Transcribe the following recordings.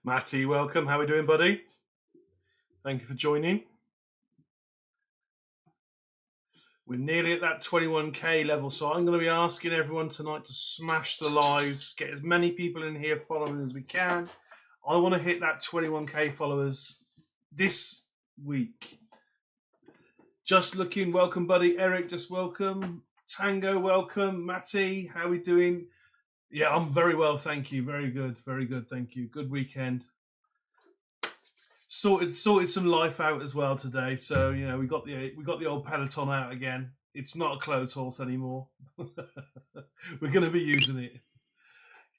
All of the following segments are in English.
Matty, welcome. How are we doing, buddy? Thank you for joining. We're nearly at that 21k level, so I'm going to be asking everyone tonight to smash the lives, get as many people in here following as we can. I want to hit that 21k followers this week. Just looking, welcome, buddy. Eric, just welcome. Tango, welcome. Matty, how are we doing? Yeah, I'm very well, thank you. Very good, thank you. Good weekend. Sorted some life out as well today. So we got the old Peloton out again. It's not a clothes horse anymore. We're going to be using it.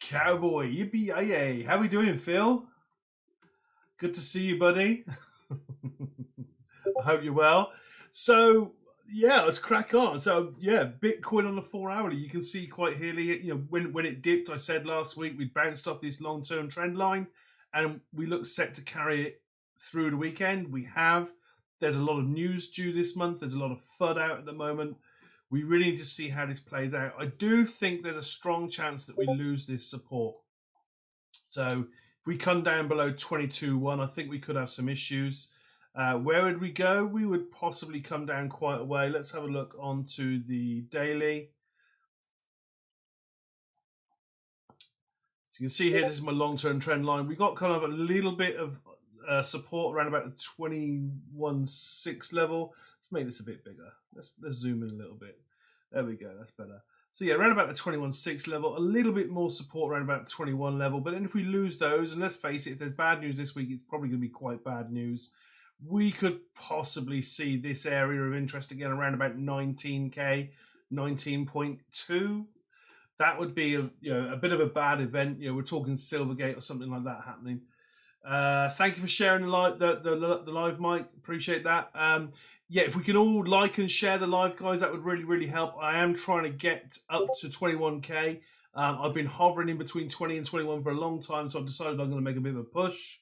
Cowboy, yippee yay! How we doing, Phil? Good to see you, buddy. I hope you're well. So yeah, let's crack on. So yeah, Bitcoin on the 4-hourly. You can see quite clearly. When it dipped, I said last week we bounced off this long-term trend line, and we look set to carry it through the weekend. We have. There's a lot of news due this month. There's a lot of FUD out at the moment. We really need to see how this plays out. I do think there's a strong chance that we lose this support. So if we come down below 22.1, I think we could have some issues. Where would we go? We would possibly come down quite a way. Let's have a look onto the daily. So you can see here, this is my long-term trend line. We got kind of a little bit of support around about the 21.6 level. Let's make this a bit bigger. Let's zoom in a little bit. There we go. That's better. So yeah, around about the 21.6 level, a little bit more support around about the 21 level. But then if we lose those, and let's face it, if there's bad news this week, it's probably going to be quite bad news. We could possibly see this area of interest again around about 19k, 19.2. That would be a bit of a bad event. We're talking Silvergate or something like that happening. Thank you for sharing the live, Mike. Appreciate that. If we can all like and share the live, guys, that would really, really help. I am trying to get up to 21k. I've been hovering in between 20 and 21 for a long time, so I've decided I'm going to make a bit of a push.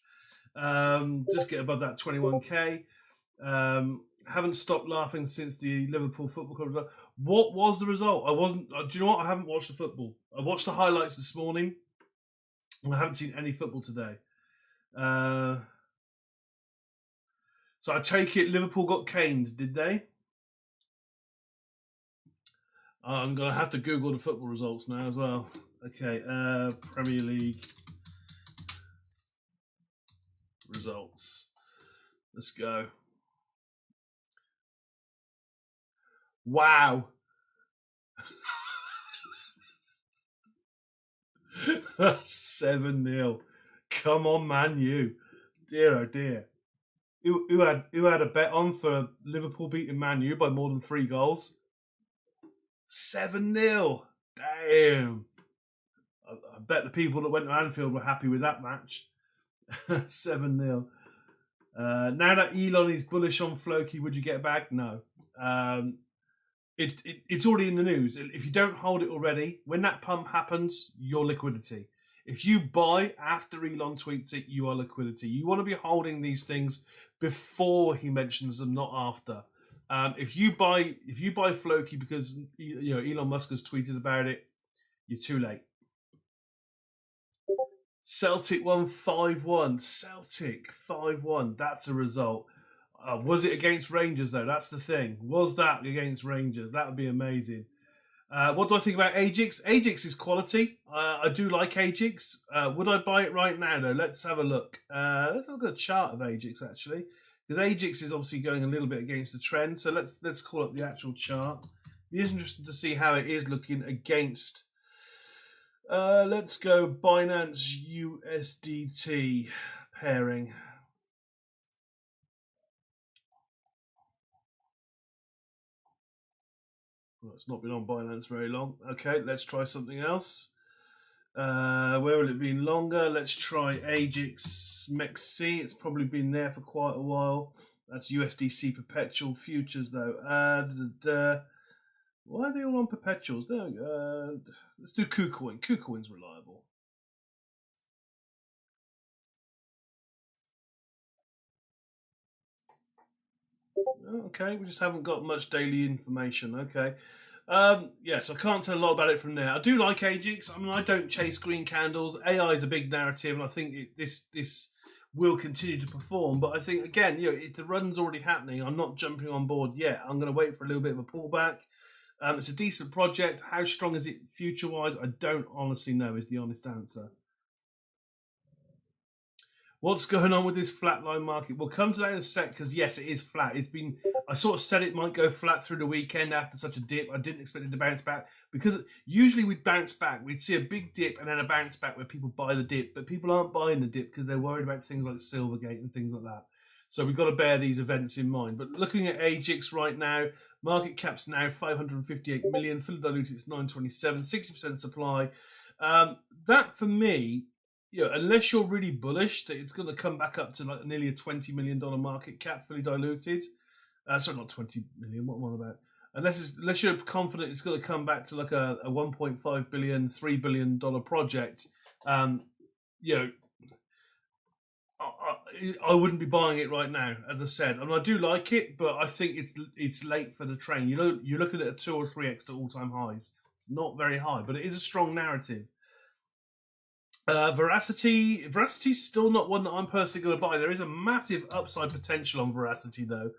Just get above that 21k. Haven't stopped laughing since the Liverpool Football Club. What was the result? Do you know what? I haven't watched the football. I watched the highlights this morning. I haven't seen any football today. So I take it Liverpool got caned, did they? I'm going to have to Google the football results now as well. Okay, Premier League results. Let's go. Wow. 7-0. Come on, Man U. Dear oh dear. Who had a bet on for Liverpool beating Man U by more than 3 goals? 7-0. Damn. I bet the people that went to Anfield were happy with that match. 7-0. Now that Elon is bullish on Floki, would you get it back? No. It's already in the news. If you don't hold it already, when that pump happens, your liquidity. If you buy after Elon tweets it, you are liquidity. You want to be holding these things before he mentions them, not after. If you buy Floki because Elon Musk has tweeted about it, you're too late. Celtic won 5-1. Celtic 5-1. That's a result. Was it against Rangers, though? That's the thing. Was that against Rangers? That would be amazing. What do I think about Ajax? Ajax is quality. I do like Ajax. Would I buy it right now, though? Let's have a look. Let's have a look at a chart of Ajax, actually. Because Ajax is obviously going a little bit against the trend. So let's call up the actual chart. It is interesting to see how it is looking against... let's go Binance USDT pairing. Well, it's not been on Binance very long. Okay, let's try something else. Where will it be longer? Let's try Ajax MEXC. It's probably been there for quite a while. That's USDC perpetual futures, though. Why are they all on perpetuals? There we go. Let's do KuCoin. KuCoin's reliable. Okay, we just haven't got much daily information. Okay. Yes, I can't tell a lot about it from there. I do like Ajax. I mean, I don't chase green candles. AI is a big narrative, and I think this will continue to perform. But I think, again, if the run's already happening, I'm not jumping on board yet. I'm going to wait for a little bit of a pullback. It's a decent project. How strong is it future-wise? I don't honestly know, is the honest answer. What's going on with this flatline market? We'll come to that in a sec, because yes, it is flat. I sort of said it might go flat through the weekend after such a dip. I didn't expect it to bounce back, because usually we'd bounce back. We'd see a big dip and then a bounce back where people buy the dip, but people aren't buying the dip because they're worried about things like Silvergate and things like that. So we've got to bear these events in mind. But looking at Ajax right now, market cap's now 558 million. Fully diluted, it's 927, 60% supply. That for me, unless you're really bullish that it's going to come back up to like nearly a $20 million market cap, fully diluted. Sorry, not 20 million. What am I on about? Unless you're confident it's going to come back to like a 1.5 billion, $3 billion project, I wouldn't be buying it right now. As I said, I do like it, but I think it's late for the train. You're looking at a 2 or 3x to all-time highs. It's not very high, but it is a strong narrative. Veracity's still not one that I'm personally going to buy. There is a massive upside potential on Veracity, though.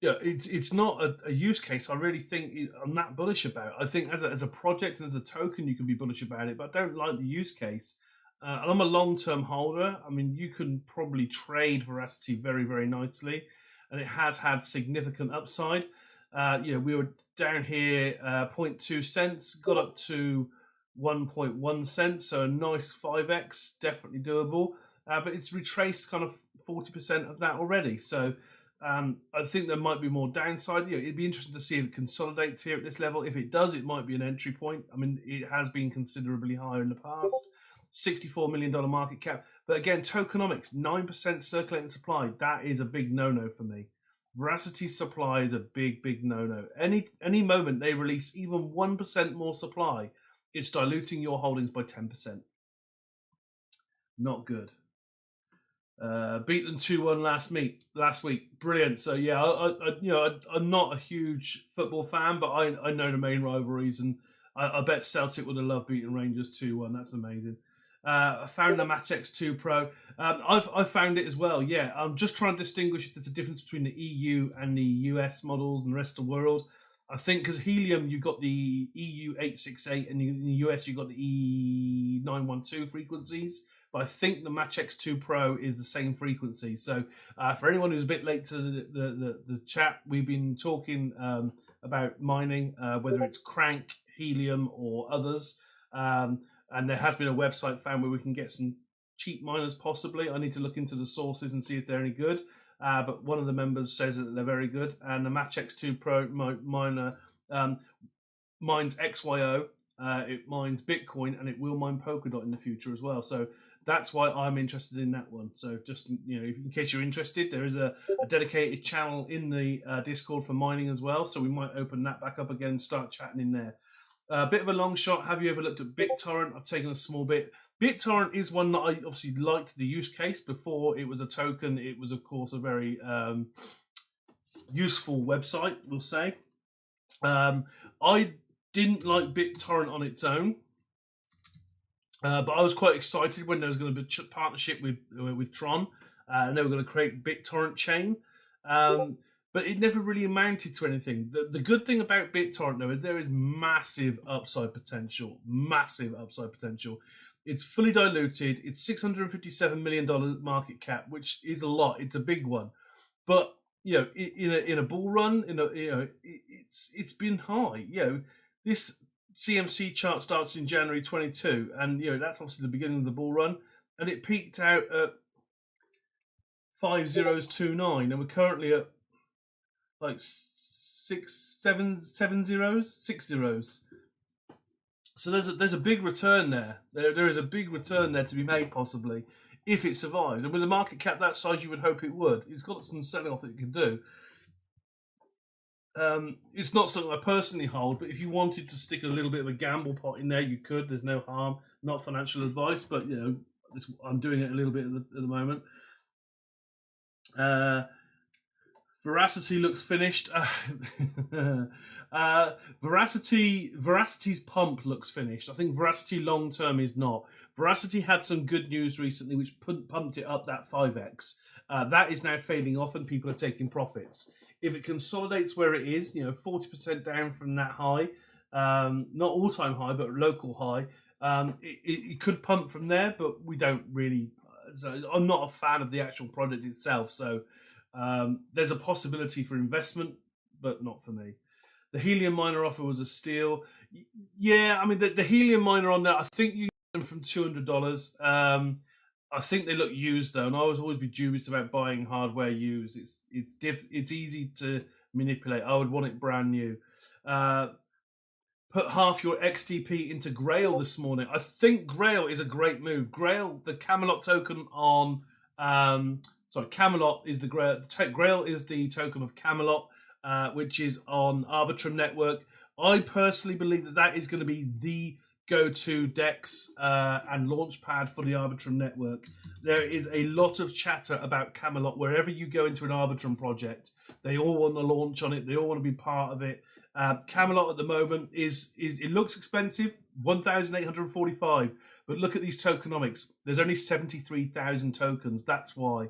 It's not a use case I really think I'm that bullish about. I think as a project and as a token, you can be bullish about it, but I don't like the use case. And I'm a long-term holder. I mean, you can probably trade Veracity very, very nicely, and it has had significant upside. We were down here 0.2 cents, got up to 1.1 cents, so a nice 5x, definitely doable. But it's retraced kind of 40% of that already. So I think there might be more downside. It'd be interesting to see if it consolidates here at this level. If it does, it might be an entry point. I mean, it has been considerably higher in the past. $64 million market cap. But again, tokenomics, 9% circulating supply. That is a big no-no for me. Veracity supply is a big, big no-no. Any moment they release even 1% more supply, it's diluting your holdings by 10%. Not good. Beat them 2-1 last week. Brilliant. So yeah, I'm not a huge football fan, but I know the main rivalries, and I bet Celtic would have loved beating Rangers 2-1. That's amazing. I found the Match X2 Pro. I've found it as well. Yeah, I'm just trying to distinguish if there's a difference between the EU and the US models and the rest of the world. I think because Helium, you've got the EU 868, and in the US, you've got the E912 frequencies. But I think the Match X2 Pro is the same frequency. So for anyone who's a bit late to the chat, we've been talking about mining, whether it's Crank, Helium, or others. And there has been a website found where we can get some cheap miners, possibly. I need to look into the sources and see if they're any good. But one of the members says that they're very good. And the Match X2 Pro miner mines XYO, it mines Bitcoin, and it will mine Polkadot in the future as well. So that's why I'm interested in that one. So just, in case you're interested, there is a dedicated channel in the Discord for mining as well. So we might open that back up again and start chatting in there. A bit of a long shot. Have you ever looked at BitTorrent? I've taken a small bit. BitTorrent is one that I obviously liked the use case. Before it was a token, it was, of course, a very useful website, we'll say. I didn't like BitTorrent on its own, but I was quite excited when there was going to be a partnership with Tron, and they were going to create BitTorrent chain. But it never really amounted to anything. The good thing about BitTorrent, though, is there is massive upside potential. Massive upside potential. It's fully diluted. It's $657 million market cap, which is a lot. It's a big one. But, in a bull run, it's been high. This CMC chart starts in January 22, and, that's obviously the beginning of the bull run. And it peaked out at 5029, and we're currently at like 6 zeros. So there's a big return there. There is a big return there to be made, possibly, if it survives. And with a market cap that size, you would hope it would. It's got some selling off that it can do. It's not something I personally hold, but if you wanted to stick a little bit of a gamble pot in there, you could. There's no harm. Not financial advice, but I'm doing it a little bit at the moment. Veracity looks finished. Veracity's pump looks finished. I think Veracity long term is not. Veracity had some good news recently, which pumped it up that 5x. That is now fading off, and people are taking profits. If it consolidates where it is, 40% down from that high, not all-time high, but local high, it could pump from there, but we don't really. So I'm not a fan of the actual product itself, so there's a possibility for investment, but not for me. The helium miner offer was a steal. Yeah, I mean the helium miner on that, I think you get them from $200. I think they look used though, and I always be dubious about buying hardware used. It's easy to manipulate. I would want it brand new. Put half your XDP into Grail this morning. I think Grail is a great move. Grail, the Camelot token on, Camelot is the Grail. Grail is the token of Camelot, which is on Arbitrum Network. I personally believe that is going to be the go-to DEX and launchpad for the Arbitrum Network. There is a lot of chatter about Camelot. Wherever you go into an Arbitrum project, they all want to launch on it. They all want to be part of it. Camelot at the moment is it looks expensive, 1,845. But look at these tokenomics. There's only 73,000 tokens. That's why.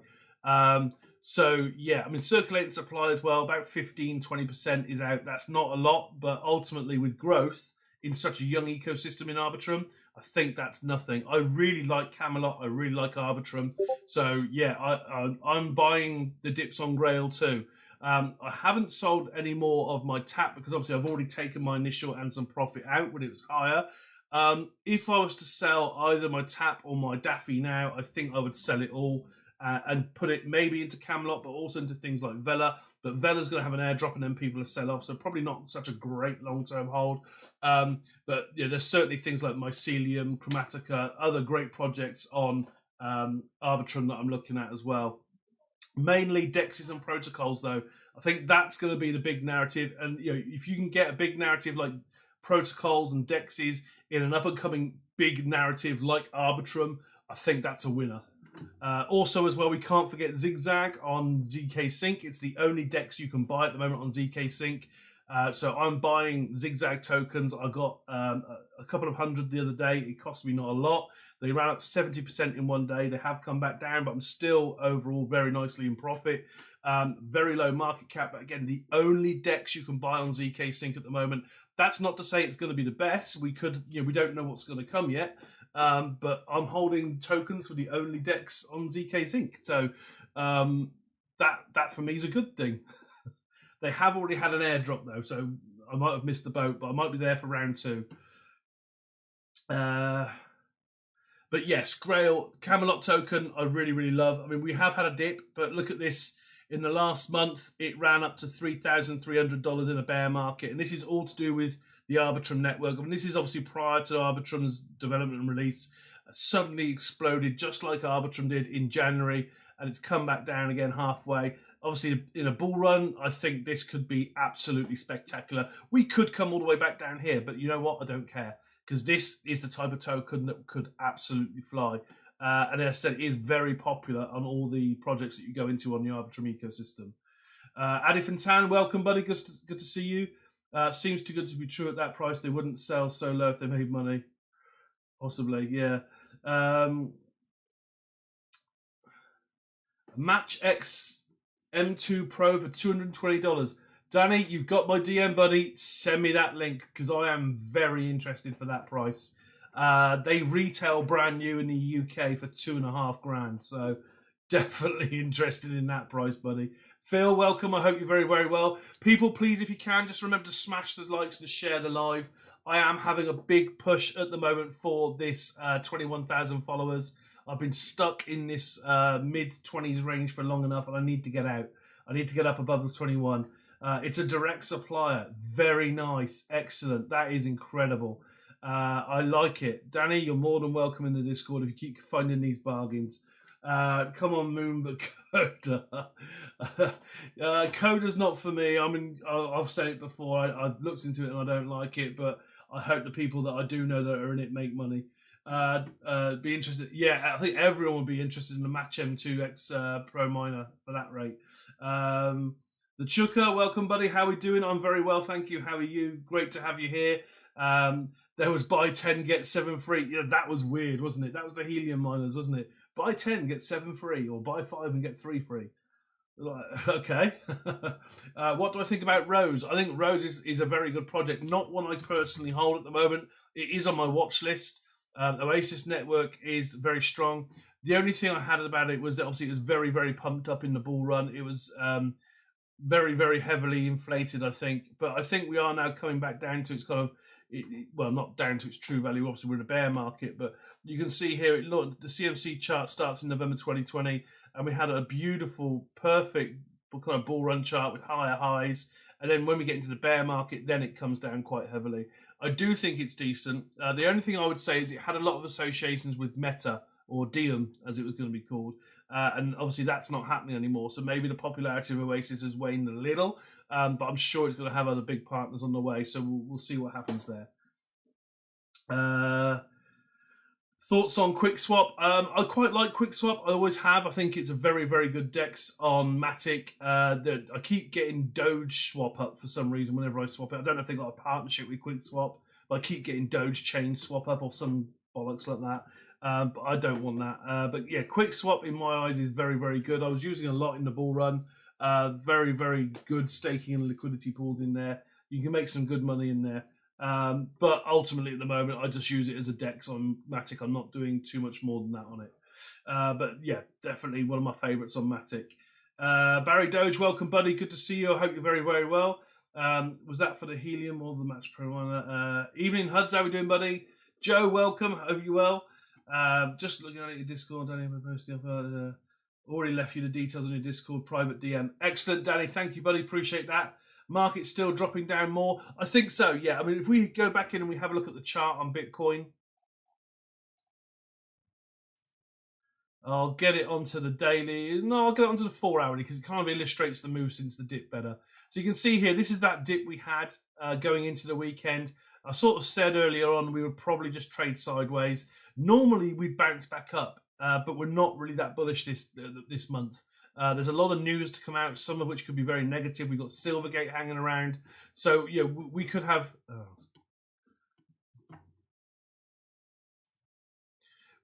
So yeah, I mean, circulating supply as well, about 15-20% is out. That's not a lot, but ultimately with growth in such a young ecosystem in Arbitrum, I think that's nothing. I really like Camelot. I really like Arbitrum. So yeah, I'm buying the dips on Grail too. I haven't sold any more of my TAP because obviously I've already taken my initial and some profit out when it was higher. If I was to sell either my TAP or my Daffy now, I think I would sell it all and put it maybe into Camelot, but also into things like Vela. But Vela's going to have an airdrop and then people will sell off, so probably not such a great long-term hold. But yeah, there's certainly things like Mycelium, Chromatica, other great projects on Arbitrum that I'm looking at as well. Mainly DEXs and protocols, though. I think that's going to be the big narrative. And if you can get a big narrative like protocols and DEXs in an up-and-coming big narrative like Arbitrum, I think that's a winner. Also, as well, we can't forget Zigzag on ZK Sync. It's the only DEX you can buy at the moment on ZK Sync. So I'm buying Zigzag tokens. I got a couple of hundred the other day. It cost me not a lot. They ran up 70% in one day. They have come back down, but I'm still overall very nicely in profit. Very low market cap. But again, the only DEX you can buy on ZK Sync at the moment. That's not to say it's going to be the best. We don't know what's going to come yet. But I'm holding tokens for the only DEX on ZK Sync. So that for me is a good thing. They have already had an airdrop though, so I might have missed the boat, but I might be there for round 2. But yes, Grail, Camelot token, I really, really love. I mean, we have had a dip, but look at this. In the last month, it ran up to $3,300 in a bear market, and this is all to do with the Arbitrum network. I mean, this is obviously prior to Arbitrum's development and release. Suddenly exploded, just like Arbitrum did in January, and it's come back down again halfway. Obviously, in a bull run, I think this could be absolutely spectacular. We could come all the way back down here, but you know what? I don't care, because this is the type of token that could absolutely fly. And as I said, it is very popular on all the projects that you go into on the Arbitrum ecosystem. Adi Fontan, welcome, buddy. Good to see you. Seems too good to be true at that price. They wouldn't sell so low if they made money. Possibly, yeah. Match X M2 Pro for $220. Danny, you've got my DM, buddy. Send me that link because I am very interested for that price. They retail brand new in the UK for $2,500. So definitely interested in that price, buddy. Phil, welcome. I hope you're very, very well. People, please, if you can, just remember to smash the likes and share the live. I am having a big push at the moment for this 21,000 followers. I've been stuck in this mid-20s range for long enough, and I need to get out. I need to get up above the 21. It's a direct supplier. Very nice. Excellent. That is incredible. I like it. Danny, you're more than welcome in the Discord if you keep finding these bargains. Come on, Moon, but Coda. Coda's not for me. I mean, I've said it before. I've looked into it and I don't like it, but I hope the people that I do know that are in it make money. Be interested. Yeah, I think everyone would be interested in the Match M2X Pro Miner for that rate. The Chuka, welcome, buddy. How are we doing? I'm very well, thank you. How are you? Great to have you here. There was buy 10, get 7 free. Yeah, that was weird, wasn't it? That was the helium miners, wasn't it? Buy 10, get 7 free, or buy 5 and get 3 free. Like, okay. What do I think about Rose? I think Rose is a very good project. Not one I personally hold at the moment. It is on my watch list. Oasis Network is very strong. The only thing I had about it was that obviously it was very, very pumped up in the bull run. It was very, very heavily inflated, I think. But I think we are now coming back down to its kind of, well, not down to its true value. Obviously, we're in a bear market, but you can see here, look, the CMC chart starts in November 2020, and we had a beautiful, perfect kind of bull run chart with higher highs. And then when we get into the bear market, then it comes down quite heavily. I do think it's decent. The only thing I would say is it had a lot of associations with Meta, or Diem, as it was going to be called. And obviously that's not happening anymore. So maybe the popularity of Oasis has waned a little, but I'm sure it's going to have other big partners on the way. So we'll see what happens there. Thoughts on QuickSwap? I quite like QuickSwap. I always have. I think it's a very, very good DEX on Matic. I keep getting Doge swap up for some reason whenever I swap it. I don't know if they've got a partnership with QuickSwap, but I keep getting Doge chain swap up or some bollocks like that. But I don't want that. But yeah, QuickSwap in my eyes is very, very good. I was using a lot in the bull run. Very, very good staking and liquidity pools in there. You can make some good money in there. But ultimately at the moment, I just use it as a DEX on Matic. I'm not doing too much more than that on it. But yeah, definitely one of my favourites on Matic. Barry Doge, welcome, buddy. Good to see you. I hope you're very, very well. Was that for the helium or the match pro one? Evening, Huds. How we doing, buddy? Joe, welcome. Hope you're well. Just looking at your Discord, Danny. Already left you the details on your Discord private DM. Excellent, Danny. Thank you, buddy. Appreciate that. Market's still dropping down more. I think so, yeah. I mean, if we go back in and we have a look at the chart on Bitcoin, I'll get it onto the daily. No, I'll get it onto the 4 hourly because it kind of illustrates the move since the dip better. So you can see here, this is that dip we had going into the weekend. I sort of said earlier on we would probably just trade sideways. Normally we'd bounce back up, but we're not really that bullish this month. There's a lot of news to come out, some of which could be very negative. We've got Silvergate hanging around. So, yeah, we could have...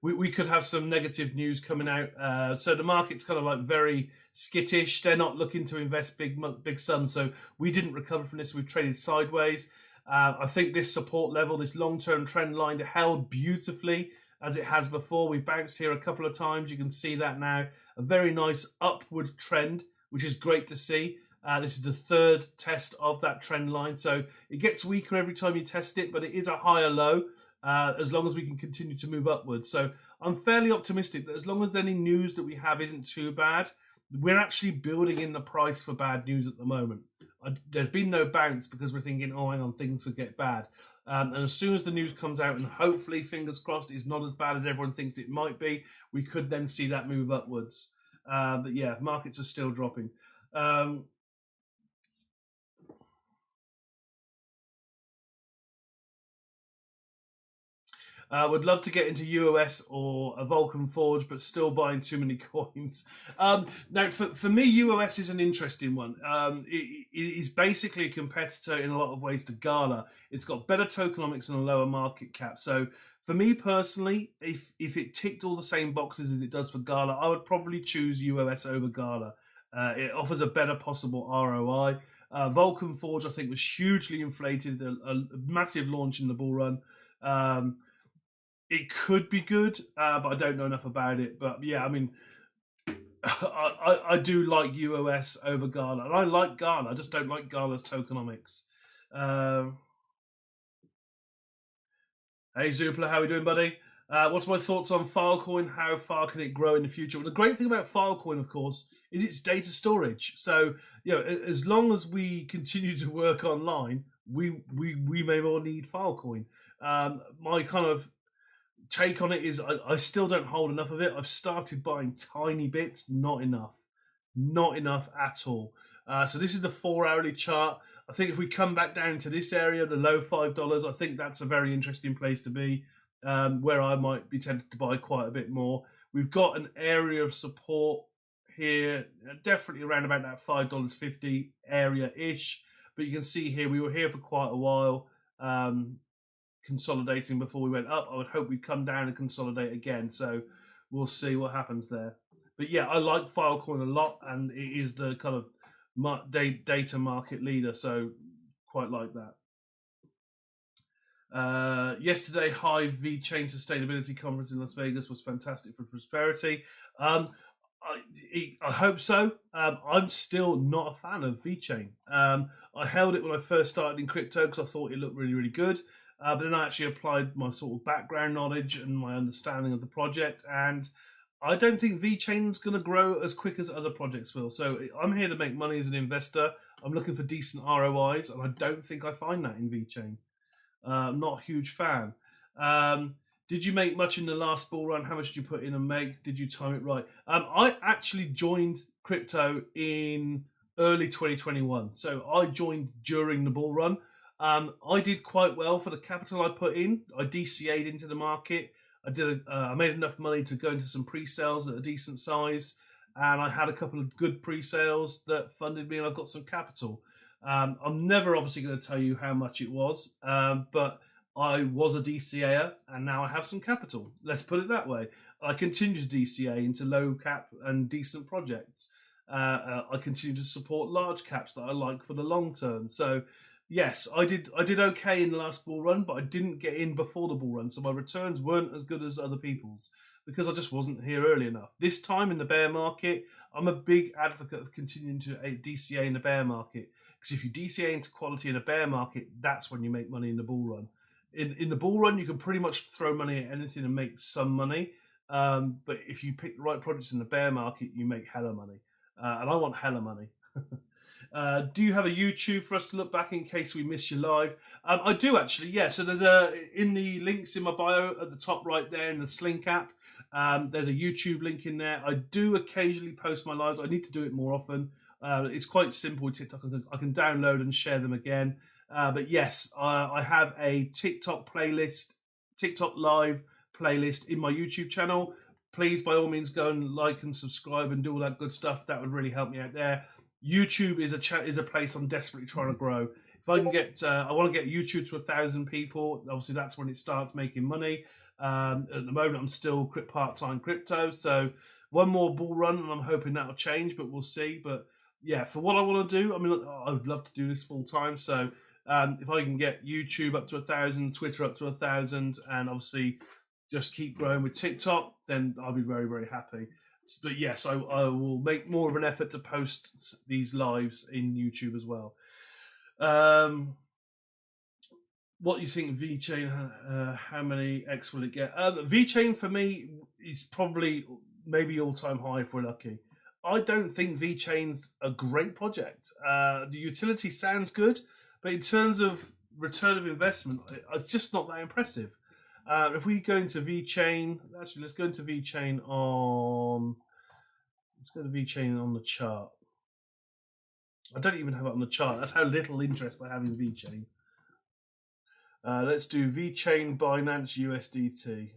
We could have some negative news coming out. So the market's kind of like very skittish. They're not looking to invest big sums. So we didn't recover from this. We've traded sideways. I think this support level, this long-term trend line, held beautifully as it has before. We bounced here a couple of times. You can see that now. A very nice upward trend, which is great to see. This is the third test of that trend line. So it gets weaker every time you test it, but it is a higher low. As long as we can continue to move upwards. So I'm fairly optimistic that as long as any news that we have isn't too bad, we're actually building in the price for bad news at the moment. There's been no bounce because we're thinking, oh, hang on, things will get bad. And as soon as the news comes out, and hopefully, fingers crossed, it's not as bad as everyone thinks it might be, we could then see that move upwards. But yeah, markets are still dropping. Would love to get into UOS or a Vulcan Forge, but still buying too many coins. Now, for me, UOS is an interesting one. It is basically a competitor in a lot of ways to Gala. It's got better tokenomics and a lower market cap. So for me personally, if it ticked all the same boxes as it does for Gala, I would probably choose UOS over Gala. It offers a better possible ROI. Vulcan Forge, I think, was hugely inflated, a massive launch in the bull run. It could be good, but I don't know enough about it. But yeah, I mean, I do like UOS over Gala. And I like Gala, I just don't like Gala's tokenomics. Hey, Zoopla, how are we doing, buddy? What's my thoughts on Filecoin? How far can it grow in the future? Well, the great thing about Filecoin, of course, is its data storage. So, you know, as long as we continue to work online, we may well need Filecoin. My kind of take on it is I still don't hold enough of it. I've started buying tiny bits, not enough at all. So this is the 4 hourly chart. I think if we come back down to this area, the low $5, I think that's a very interesting place to be, where I might be tempted to buy quite a bit more. We've got an area of support here, definitely around about that $5.50 area-ish. But you can see here, we were here for quite a while, consolidating before we went up. I would hope we'd come down and consolidate again. So we'll see what happens there. But yeah, I like Filecoin a lot, and it is the kind of data market leader. So quite like that. Yesterday, Hive VeChain Sustainability Conference in Las Vegas was fantastic for prosperity. I hope so. I'm still not a fan of VeChain. I held it when I first started in crypto because I thought it looked really, really good. But then I actually applied my sort of background knowledge and my understanding of the project, and I don't think VeChain's going to grow as quick as other projects will. So I'm here to make money as an investor. I'm looking for decent ROIs, and I don't think I find that in VeChain. I'm not a huge fan. Did you make much in the last bull run? How much did you put in and make? Did you time it right? I actually joined crypto in early 2021. So I joined during the bull run. I did quite well for the capital I put in. I DCA'd into the market. I made enough money to go into some pre-sales at a decent size, and I had a couple of good pre-sales that funded me, and I got some capital. I'm never obviously going to tell you how much it was, but I was a DCAer, and now I have some capital. Let's put it that way. I continue to DCA into low cap and decent projects. I continue to support large caps that I like for the long term. So yes, I did okay in the last bull run, but I didn't get in before the bull run, so my returns weren't as good as other people's because I just wasn't here early enough. This time in the bear market, I'm a big advocate of continuing to DCA in the bear market, because if you DCA into quality in a bear market, that's when you make money in the bull run. In the bull run, you can pretty much throw money at anything and make some money, but if you pick the right projects in the bear market, you make hella money, and I want hella money. Do you have a YouTube for us to look back in case we miss you live? I do actually, yeah. So there's in the links in my bio at the top right there in the Slink app. There's a YouTube link in there. I do occasionally post my lives. I need to do it more often. It's quite simple with TikTok. I can download and share them again. But yes, I have a TikTok live playlist in my YouTube channel. Please, by all means, go and like and subscribe and do all that good stuff. That would really help me out there. YouTube is a place I'm desperately trying to grow. If I can get, I want to get YouTube to 1,000 people. Obviously, that's when it starts making money. At the moment, I'm still part-time crypto. So one more bull run, and I'm hoping that'll change, but we'll see. But yeah, for what I want to do, I mean, I would love to do this full time. So if I can get YouTube up to 1,000, Twitter up to 1,000, and obviously just keep growing with TikTok, then I'll be very, very happy. But yes, I will make more of an effort to post these lives in YouTube as well. What do you think VeChain? How many X will it get? VeChain for me is probably maybe all-time high if we're lucky. I don't think VeChain's a great project. The utility sounds good, but in terms of return of investment, it's just not that impressive. If we go into VeChain, actually, let's go into VeChain on. Let's go to VeChain on the chart. I don't even have it on the chart. That's how little interest I have in VeChain. Let's do VeChain Binance USDT.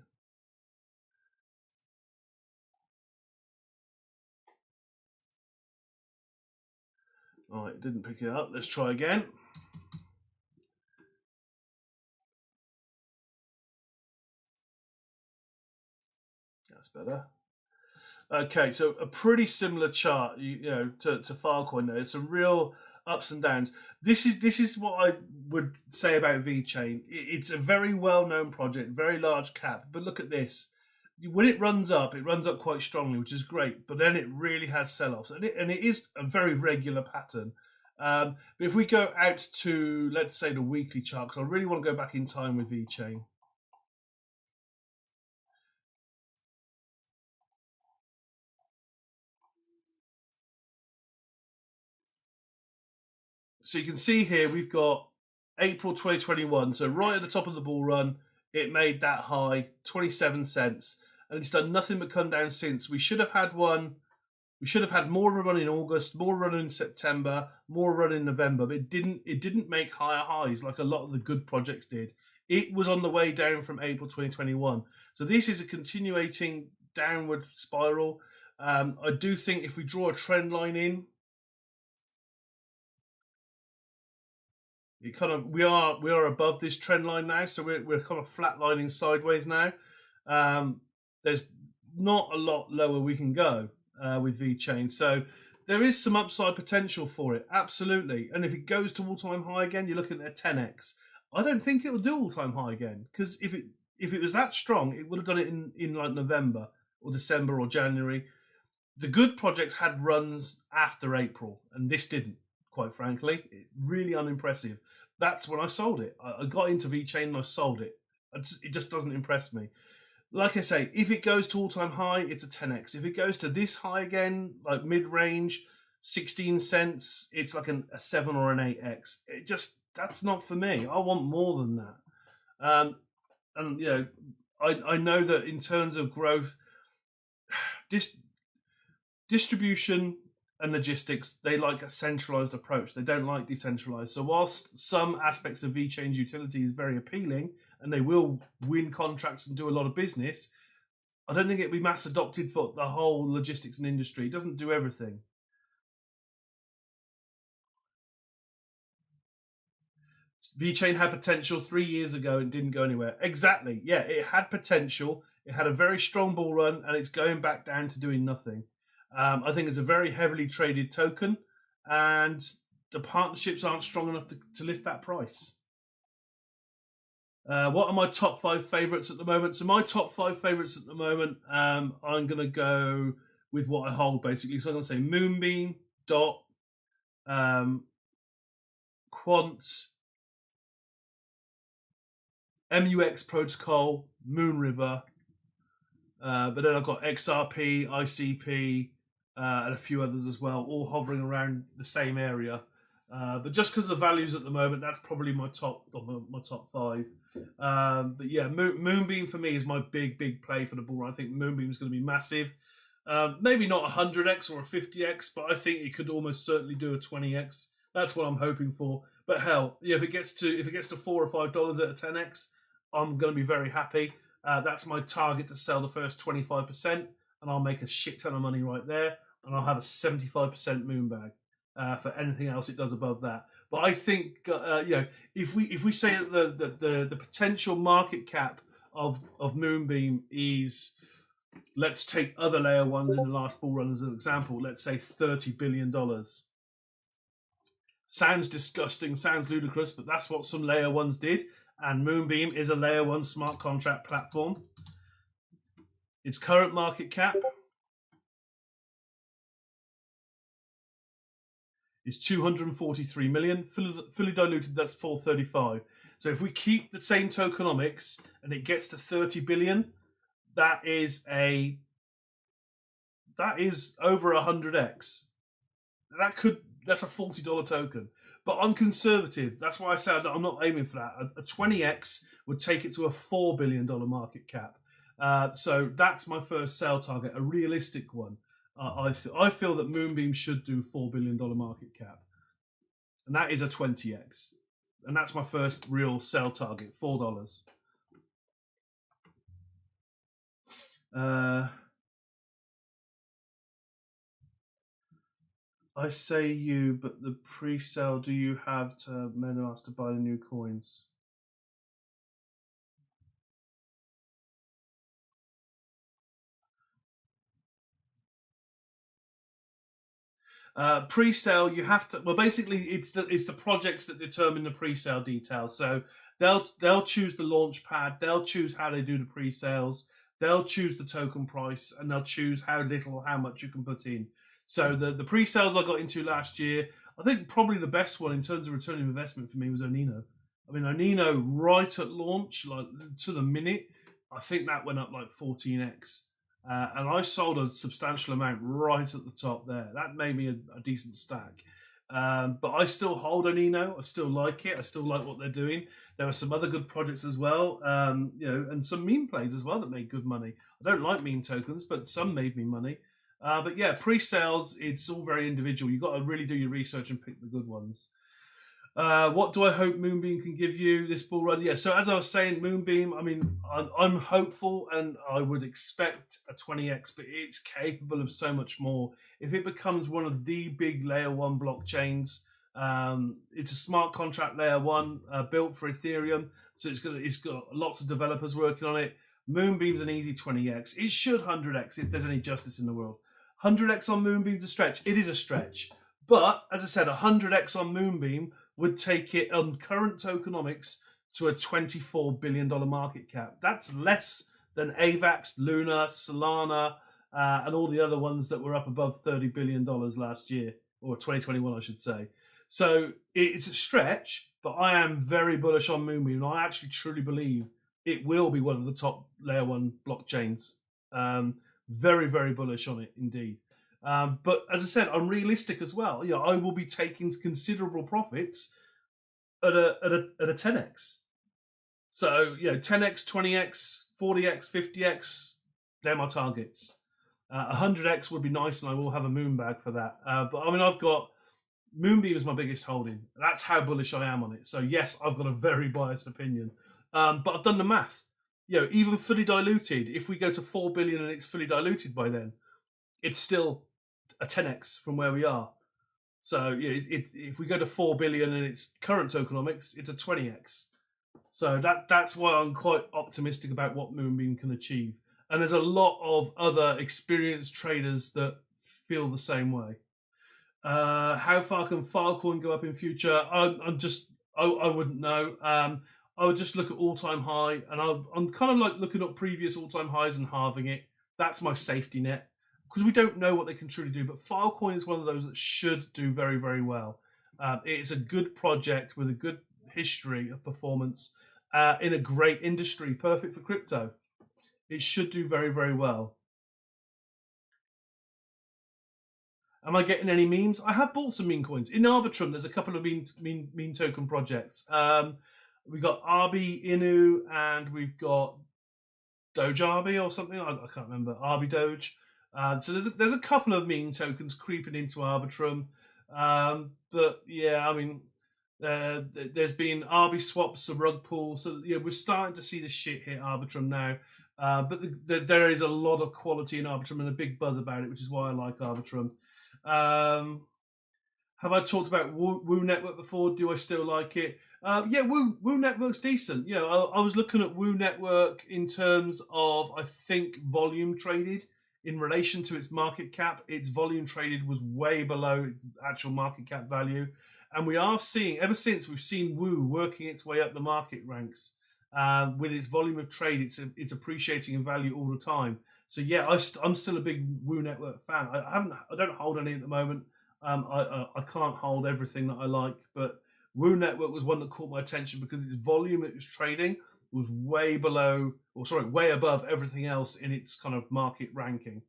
All right, didn't pick it up. Let's try again. That's better. Okay, so a pretty similar chart, you know, to Filecoin. There's some real ups and downs. This is what I would say about VeChain. It's a very well-known project, very large cap. But look at this. When it runs up quite strongly, which is great. But then it really has sell-offs, and it is a very regular pattern. But if we go out to, let's say, the weekly chart, because I really want to go back in time with VeChain. So you can see here we've got April 2021. So right at the top of the bull run, it made that high, 27 cents. And it's done nothing but come down since. We should have had one. We should have had more of a run in August, more run in September, more run in November. But it didn't make higher highs like a lot of the good projects did. It was on the way down from April 2021. So this is a continuating downward spiral. I do think if we draw a trend line in, it kind of we are above this trend line now, so we're kind of flatlining sideways now. There's not a lot lower we can go with VeChain, so there is some upside potential for it, absolutely. And if it goes to all-time high again, you're looking at a 10x. I don't think it'll do all-time high again, because if it was that strong, it would have done it in like November or December or January. The good projects had runs after April, and this didn't, quite frankly. Really unimpressive. That's when I sold it. I got into VeChain and I sold it. It just doesn't impress me. Like I say, if it goes to all-time high, it's a 10x. If it goes to this high again, like mid-range, 16 cents, it's like a 7 or an 8x. That's not for me. I want more than that. And you know, I know that in terms of growth, distribution and logistics, they like a centralized approach. They don't like decentralized. So whilst some aspects of VeChain's utility is very appealing, and they will win contracts and do a lot of business, I don't think it'll be mass adopted for the whole logistics and industry. It doesn't do everything. VeChain had potential 3 years ago and didn't go anywhere. Exactly. Yeah, it had potential. It had a very strong bull run, and it's going back down to doing nothing. I think it's a very heavily traded token, and the partnerships aren't strong enough to lift that price. What are my top 5 favorites at the moment? So my top 5 favorites at the moment, I'm going to go with what I hold, basically. So I'm going to say Moonbeam, Dot, Quant, MUX Protocol, Moonriver, but then I've got XRP, ICP, and a few others as well, all hovering around the same area. But just because of the values at the moment, that's probably my top 5. But yeah, Moonbeam for me is my big play for the bull run. I think Moonbeam is going to be massive. Maybe not 100x or a 50x, but I think it could almost certainly do a 20x. That's what I'm hoping for. But hell, yeah, if it gets to $4 or $5 at a 10x, I'm going to be very happy. That's my target, to sell the first 25%, and I'll make a shit ton of money right there, and I'll have a 75% moon bag for anything else it does above that. But I think if we say that the potential market cap of Moonbeam is, let's take other layer ones in the last bull run as an example, let's say $30 billion. Sounds disgusting, sounds ludicrous, but that's what some layer ones did. And Moonbeam is a layer 1 smart contract platform. Its current market cap is 243 million. Fully diluted, that's 435. So if we keep the same tokenomics and it gets to 30 billion, that is over 100x. That's a $40 token. But I'm conservative. That's why I said I'm not aiming for that. A 20x would take it to a $4 billion market cap. So that's my first sell target, a realistic one. I feel that Moonbeam should do $4 billion market cap. And that is a 20x. And that's my first real sell target, $4. I say you, but the pre-sale, do you have to Menos to buy the new coins? Pre-sale, you have to. Well, basically, it's the projects that determine the pre-sale details. So they'll choose the launch pad, they'll choose how they do the pre-sales, they'll choose the token price, and they'll choose how little or how much you can put in. So the pre-sales I got into last year, I think probably the best one in terms of return on investment for me was Onino. I mean, Onino right at launch, like to the minute, I think that went up like 14x. And I sold a substantial amount right at the top there. That made me a decent stack. But I still hold Onino. I still like it. I still like what they're doing. There are some other good projects as well, and some meme plays as well that made good money. I don't like meme tokens, but some made me money. But yeah, pre-sales, it's all very individual. You've got to really do your research and pick the good ones. What do I hope Moonbeam can give you this bull run? Yeah, so as I was saying, Moonbeam, I mean, I'm hopeful and I would expect a 20x, but it's capable of so much more. If it becomes one of the big layer one blockchains, it's a smart contract layer one built for Ethereum, so it's got lots of developers working on it. Moonbeam's an easy 20x. It should 100x if there's any justice in the world. 100x on Moonbeam's a stretch. It is a stretch. But, as I said, 100x on Moonbeam would take it on current tokenomics to a $24 billion market cap. That's less than AVAX, Luna, Solana, and all the other ones that were up above $30 billion last year, or 2021, I should say. So it's a stretch, but I am very bullish on Moonbeam, and I actually truly believe it will be one of the top layer one blockchains. Very, very bullish on it indeed. But as I said, I'm realistic as well. I will be taking considerable profits at a 10x. So 10x, 20x, 40x, 50x, they're my targets. 100x would be nice, and I will have a moon bag for that. But I mean, I've got Moonbeam is my biggest holding. That's how bullish I am on it. So yes, I've got a very biased opinion. But I've done the math. Even fully diluted, if we go to 4 billion and it's fully diluted by then, it's still a 10x from where we are. So if we go to 4 billion and it's current tokenomics, it's a 20x. So that's why I'm quite optimistic about what Moonbeam can achieve. And there's a lot of other experienced traders that feel the same way. How far can Filecoin go up in future? I wouldn't know. I would just look at all-time high, and I'm kind of like looking at previous all-time highs and halving it. That's my safety net, because we don't know what they can truly do. But Filecoin is one of those that should do very, very well. It's a good project with a good history of performance in a great industry, perfect for crypto. It should do very, very well. Am I getting any memes? I have bought some meme coins. In Arbitrum, there's a couple of meme token projects. We've got Arby Inu, and we've got Doge Arby or something. I can't remember. Arby Doge. So there's a couple of meme tokens creeping into Arbitrum. But yeah, I mean, there's been Arby swaps, a rug pull. So we're starting to see the shit hit Arbitrum now. But there is a lot of quality in Arbitrum and a big buzz about it, which is why I like Arbitrum. Have I talked about Woo Network before? Do I still like it? Yeah, Woo Network's decent. I was looking at Woo Network in terms of, I think, volume traded in relation to its market cap. Its volume traded was way below its actual market cap value. And we are seeing, ever since we've seen Woo working its way up the market ranks, with its volume of trade, it's appreciating in value all the time. So yeah, I'm still a big Woo Network fan. I don't hold any at the moment. I can't hold everything that I like, but Woo Network was one that caught my attention because its volume it was trading was way above everything else in its kind of market ranking.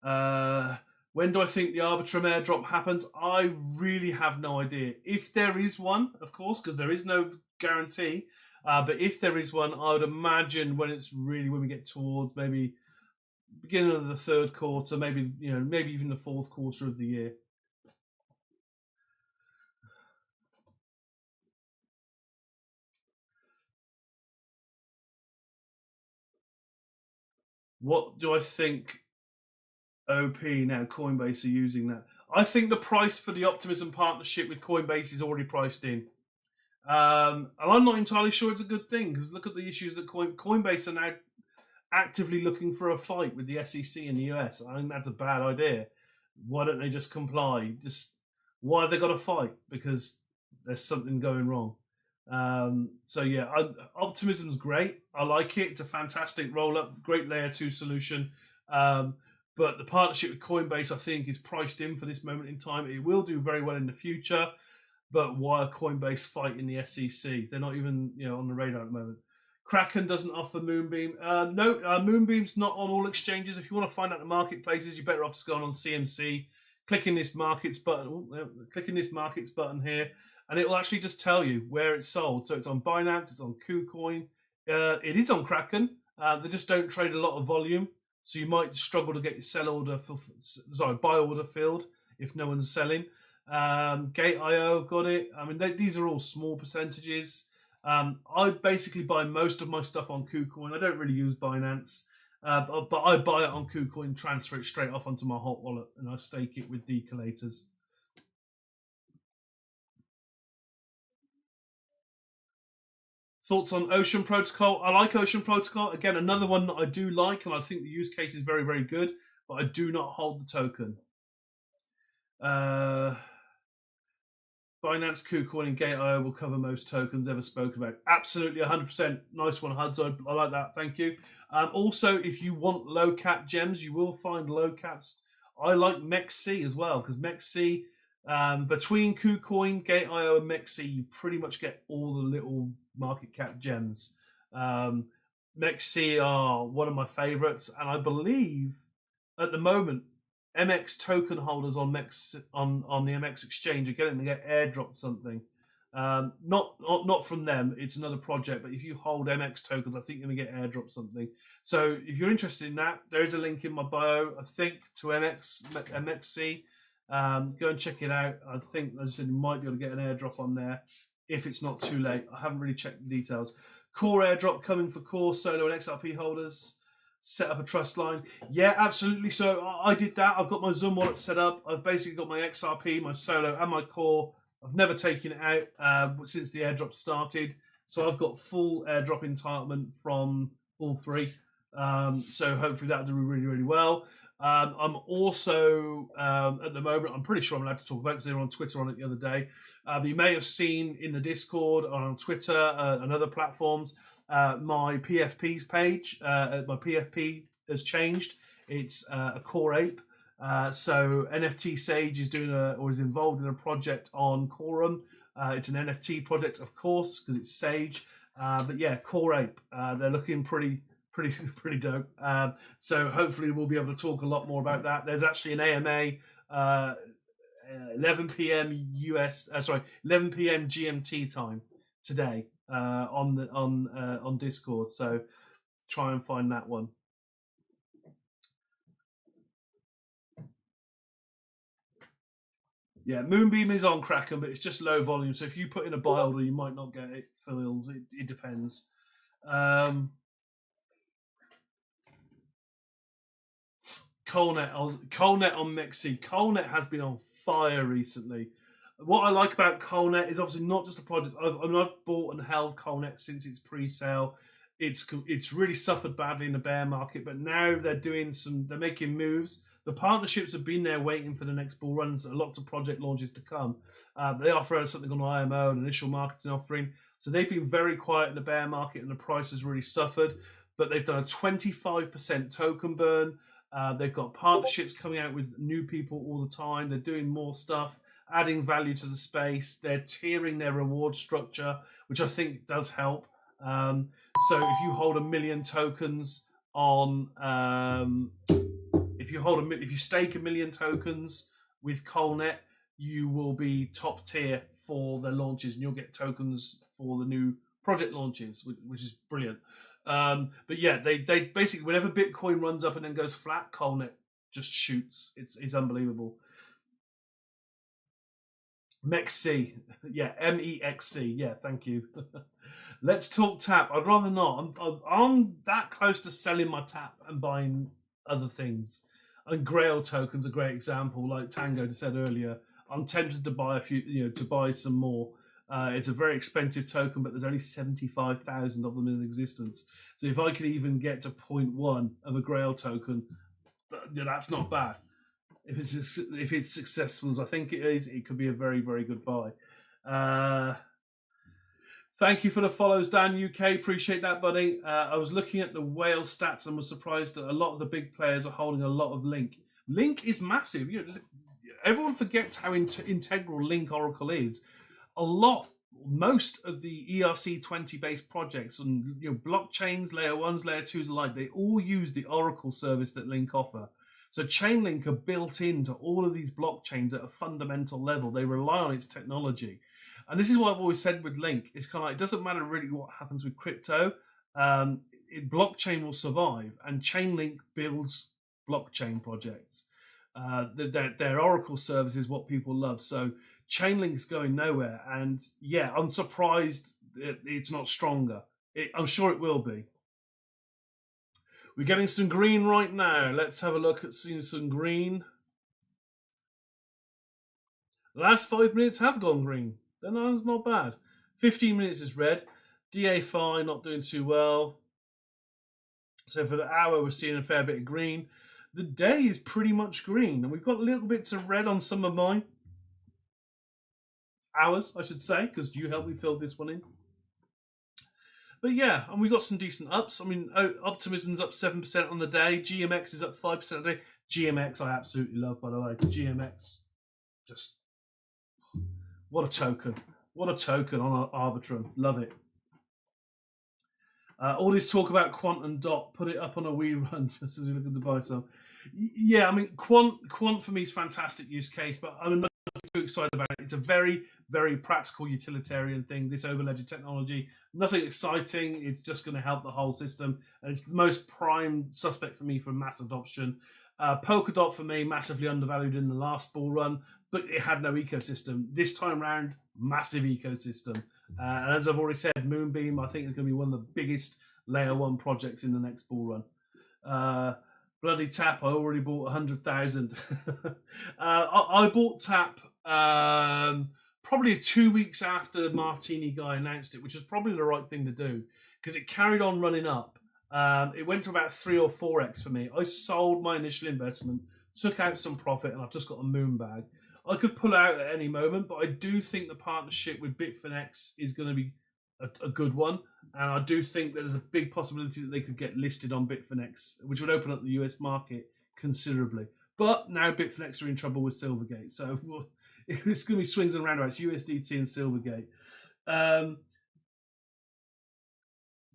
When do I think the Arbitrum airdrop happens? I really have no idea. If there is one, of course, because there is no guarantee. But if there is one, I would imagine when we get towards maybe beginning of the third quarter, maybe even the fourth quarter of the year. What do I think OP now Coinbase are using that? I think the price for the Optimism partnership with Coinbase is already priced in. And I'm not entirely sure it's a good thing, because look at the issues that Coinbase are now actively looking for a fight with the SEC in the US. I think that's a bad idea. Why don't they just comply? Why have they got to fight? Because there's something going wrong. So yeah, Optimism's great. I like it. It's a fantastic roll-up, great layer 2 solution. But the partnership with Coinbase, I think, is priced in for this moment in time. It will do very well in the future. But why are Coinbase fighting the SEC? They're not even on the radar at the moment. Kraken doesn't offer Moonbeam. No, Moonbeam's not on all exchanges. If you want to find out the marketplaces, you're better off just going on CMC, clicking this markets button here, and it will actually just tell you where it's sold. So it's on Binance, it's on KuCoin, it is on Kraken. They just don't trade a lot of volume, so you might struggle to get your buy order filled if no one's selling. Gate.io got it. I mean, these are all small percentages. I basically buy most of my stuff on KuCoin. I don't really use Binance, but I buy it on KuCoin, transfer it straight off onto my hot wallet, and I stake it with the collators. Thoughts on Ocean Protocol? I like Ocean Protocol. Again, another one that I do like, and I think the use case is very, very good, but I do not hold the token. Binance, KuCoin, and Gate.io will cover most tokens ever spoken about. Absolutely, 100%. Nice one, Huds. I like that. Thank you. Also, if you want low cap gems, you will find low caps. I like MEXC as well, because MEXC, between KuCoin, Gate.io, and MEXC, you pretty much get all the little market cap gems. MEXC are one of my favorites, and I believe at the moment MX token holders on on the MX exchange are getting to get airdropped something. Not from them. It's another project. But if you hold MX tokens, I think you're going to get airdropped something. So if you're interested in that, there is a link in my bio, I think, to MXC. Go and check it out. I think, as I said, you might be able to get an airdrop on there if it's not too late. I haven't really checked the details. Core airdrop coming for Core, Solo, and XRP holders. Set up a trust line. Yeah, absolutely. So I did that. I've got my Zoom wallet set up. I've basically got my XRP, my Solo, and my Core. I've never taken it out since the airdrop started. So I've got full airdrop entitlement from all three. So hopefully that'll do really, really well. I'm also, at the moment, I'm pretty sure I'm allowed to talk about it because they were on Twitter on it the other day. You may have seen in the Discord or on Twitter and other platforms, my PFP's page. My PFP has changed. It's a Core Ape. So NFT Sage is doing or is involved in a project on Quorum. It's an NFT project, of course, because it's Sage. But yeah, Core Ape. They're looking pretty dope. So hopefully we'll be able to talk a lot more about that. There's actually an AMA 11 p.m. 11 p.m. GMT time today on Discord. So try and find that one. Yeah, Moonbeam is on Kraken, but it's just low volume. So if you put in a buy order, you might not get it filled. It depends. Coalnet on MEXC. Coalnet has been on fire recently. What I like about Coalnet is obviously not just a project. I've bought and held Coalnet since its pre-sale. It's really suffered badly in the bear market, but now they're making moves. The partnerships have been there waiting for the next bull runs. Lots of project launches to come. They offer something on IMO, an initial marketing offering. So they've been very quiet in the bear market, and the price has really suffered. But they've done a 25% token burn. They've got partnerships coming out with new people all the time. They're doing more stuff, adding value to the space. They're tiering their reward structure, which I think does help. So if you hold 1 million tokens on, if you stake 1 million tokens with Coalnet, you will be top tier for the launches, and you'll get tokens for the new project launches, which is brilliant. But yeah, they basically, whenever Bitcoin runs up and then goes flat, Coalnet just shoots. It's unbelievable. MEXC, yeah, MEXC, yeah, thank you. Let's talk tap. I'd rather not. I'm that close to selling my tap and buying other things. And Grail token's a great example, like Tango said earlier. I'm tempted to buy a few, to buy some more. It's a very expensive token, but there's only 75,000 of them in existence. So if I could even get to 0.1 of a Grail token, that's not bad. If it's successful as I think it is, it could be a very, very good buy. Thank you for the follows, Dan UK. Appreciate that, buddy. I was looking at the whale stats and was surprised that a lot of the big players are holding a lot of Link. Link is massive. Everyone forgets how integral Link Oracle is. Most of the ERC20 based projects and blockchains, layer 1s, layer 2s alike, they all use the Oracle service that Link offer. So Chainlink are built into all of these blockchains at a fundamental level. They rely on its technology. And this is what I've always said with Link. It's kind of like, it doesn't matter really what happens with crypto. Blockchain will survive, and Chainlink builds blockchain projects. Their Oracle service is what people love. So Chainlink's going nowhere, and yeah, I'm surprised it's not stronger. I'm sure it will be. We're getting some green right now. Let's have a look at seeing some green. The last 5 minutes have gone green. Then that's not bad. 15 minutes is red. DA5 not doing too well. So for the hour, we're seeing a fair bit of green. The day is pretty much green, and we've got little bits of red on some of mine. Hours, I should say, because you helped me fill this one in. But yeah, and we got some decent ups. I mean, Optimism's up 7% on the day. GMX is up 5% a day. GMX I absolutely love, by the way. GMX, just what a token. What a token on Arbitrum. Love it. All this talk about Quant and Dot, put it up on a wee run just as we look at the buy some. Yeah, I mean, Quant for me is a fantastic use case, but I'm not too excited about it. It's a very, very practical utilitarian thing, this Overledger technology. Nothing exciting. It's just going to help the whole system. And it's the most prime suspect for me for mass adoption. Polkadot for me, massively undervalued in the last bull run, but it had no ecosystem. This time round, massive ecosystem. And as I've already said, Moonbeam, I think, is going to be one of the biggest layer one projects in the next bull run. Bloody Tap, I already bought 100,000. I bought Tap probably 2 weeks after Martini Guy announced it, which was probably the right thing to do because it carried on running up. It went to about 3 or 4x for me. I sold my initial investment, took out some profit, and I've just got a moon bag. I could pull out at any moment, but I do think the partnership with Bitfinex is going to be a good one. And I do think there's a big possibility that they could get listed on Bitfinex, which would open up the US market considerably. But now Bitfinex are in trouble with Silvergate. So it's going to be swings and roundabouts, USDT and Silvergate.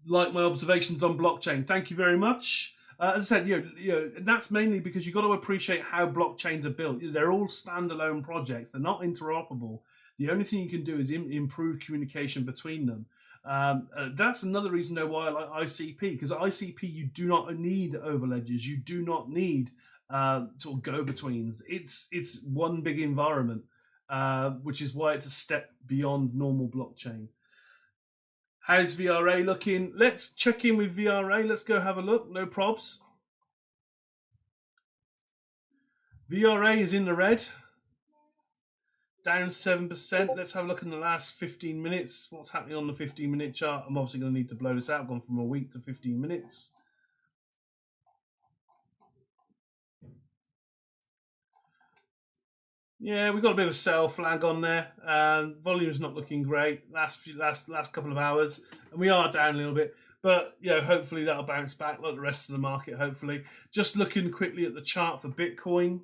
Like my observations on blockchain. Thank you very much. As I said, and that's mainly because you've got to appreciate how blockchains are built. They're all standalone projects. They're not interoperable. The only thing you can do is improve communication between them. That's another reason why I like ICP, because ICP, you do not need overledgers. You do not need sort of go-betweens. It's one big environment, which is why it's a step beyond normal blockchain. How's VRA looking? Let's check in with VRA. Let's go have a look. No probs. VRA is in the red. Down 7%. Let's have a look in the last 15 minutes. What's happening on the 15-minute chart? I'm obviously going to need to blow this out. I've gone from a week to 15 minutes. Yeah, we've got a bit of a sell flag on there. Volume's not looking great last couple of hours, and we are down a little bit. But hopefully that'll bounce back like the rest of the market. Hopefully, just looking quickly at the chart for Bitcoin.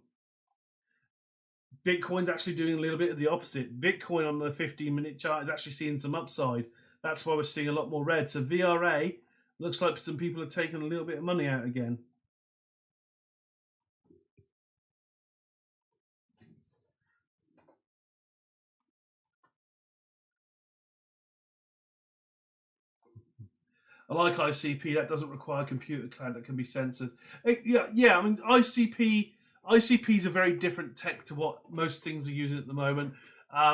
Bitcoin's actually doing a little bit of the opposite. Bitcoin on the 15-minute chart is actually seeing some upside. That's why we're seeing a lot more red. So VRA looks like some people are taking a little bit of money out again. I like ICP. That doesn't require a computer cloud that can be censored. Yeah. I mean, ICP is a very different tech to what most things are using at the moment.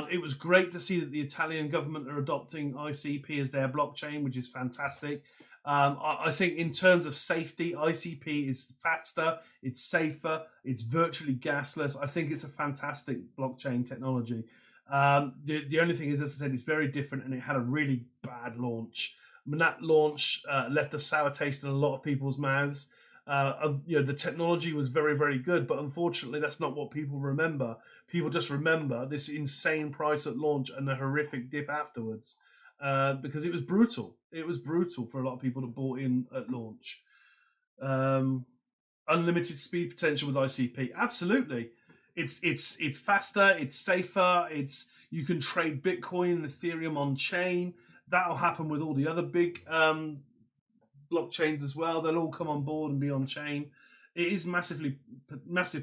It was great to see that the Italian government are adopting ICP as their blockchain, which is fantastic. I think in terms of safety, ICP is faster, it's safer, it's virtually gasless. I think it's a fantastic blockchain technology. The only thing is, as I said, it's very different, and it had a really bad launch. I mean, that launch left a sour taste in a lot of people's mouths. The technology was very, very good, but unfortunately, that's not what people remember. People just remember this insane price at launch and the horrific dip afterwards, because it was brutal. It was brutal for a lot of people that bought in at launch. Unlimited speed potential with ICP, absolutely. It's faster, it's safer. You can trade Bitcoin and Ethereum on chain. That'll happen with all the other big blockchains as well. They'll all come on board and be on chain. It is massive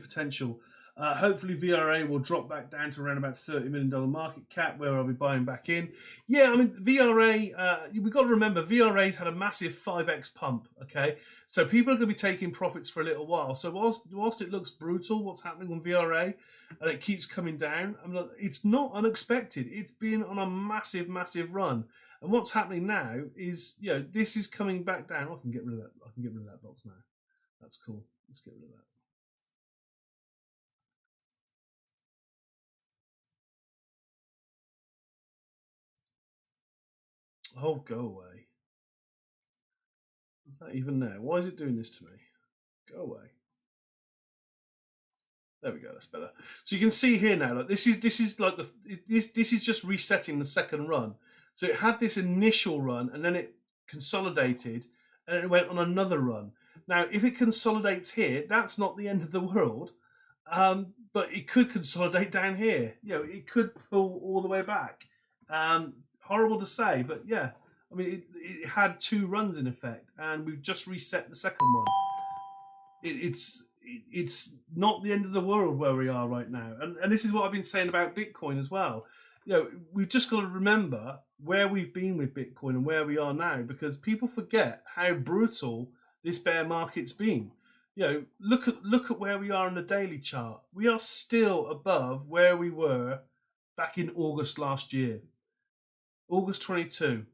potential. Hopefully VRA will drop back down to around about $30 million market cap where I'll be buying back in. Yeah, I mean, VRA, we've got to remember, VRA's had a massive 5x pump, okay? So people are going to be taking profits for a little while. So whilst it looks brutal, what's happening on VRA, and it keeps coming down, I mean, it's not unexpected. It's been on a massive, massive run. And what's happening now is, this is coming back down. I can get rid of that. I can get rid of that box now. That's cool. Let's get rid of that. Oh, go away. Is that even there? Why is it doing this to me? Go away. There we go. That's better. So you can see here now, like this is like this is just resetting the second run. So it had this initial run, and then it consolidated, and it went on another run. Now, if it consolidates here, that's not the end of the world, but it could consolidate down here. It could pull all the way back. Horrible to say, but yeah. I mean, it had two runs in effect, and we've just reset the second one. It's not the end of the world where we are right now, and this is what I've been saying about Bitcoin as well. We've just got to remember where we've been with Bitcoin and where we are now, because people forget how brutal this bear market's been. Look at where we are in the daily chart. We are still above where we were back in August last year, August 22.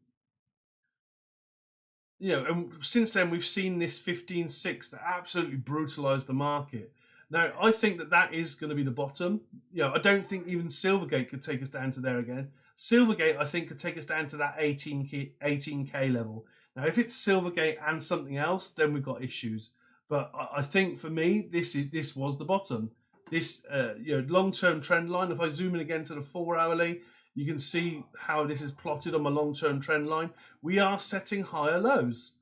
And since then we've seen this 15.6 that absolutely brutalized the market. Now, I think that is going to be the bottom. I don't think even Silvergate could take us down to there again. Silvergate, I think, could take us down to that 18K level. Now, if it's Silvergate and something else, then we've got issues. But I think for me, this was the bottom. This long-term trend line. If I zoom in again to the 4-hourly, you can see how this is plotted on my long-term trend line. We are setting higher lows.